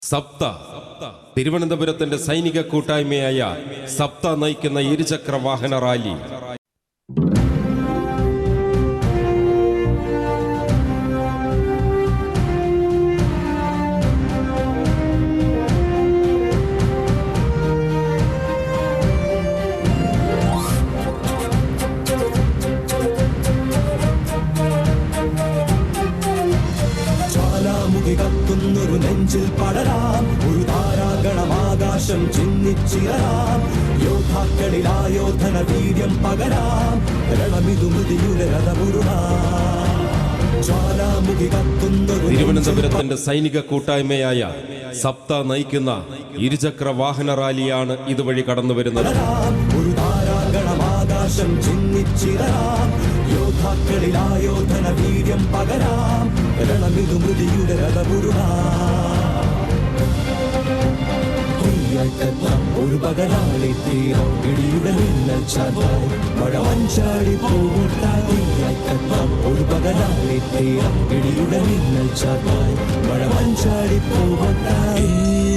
സപ്ത തിരുവനന്തപുരത്തിന്റെ സൈനിക കൂട്ടായ്മയായ സപ്ത നയിക്കുന്ന ഇരുചക്ര വാഹന റാലി കത്തുന്നൊരു നെഞ്ചിൽ പടരാം ഒരു താരാഗണമാകാശം ചിന്നിച്ചിറരാം യോദ്ധാക്കളിലായോധന വീര്യം പകരാം രണമിതു മൃതിയുടെ രഥമുരുളാം ജ്വാലാമുഖി കത്തുന്നൊരു തിരുവനന്തപുരത്തിന്റെ സൈനിക കൂട്ടായ്മയായ സപ്ത നയിക്കുന്ന ഇരുചക്ര വാഹന റാലിയാണ് ഇതുവഴി കടന്നു വരുന്നത്. ഒരു താരാഗണമാകാശം ചിന്നിച്ചിറരാം യോദ്ധാക്കളിലായോധന വീര്യം പകരാം രണമിതു മൃതിയുടെ രഥമുരുളാം ഒരു പകലാളി തീരം ഇടിയുടെ മിന്നൽ ചാത്തായി മഴ മഞ്ചാടി പോകട്ടാം ഒരു പകലാളി തീരം ഇടിയുടെ മിന്നൽ ചാത്തായി മഴ മഞ്ചാടി പോകട്ടായി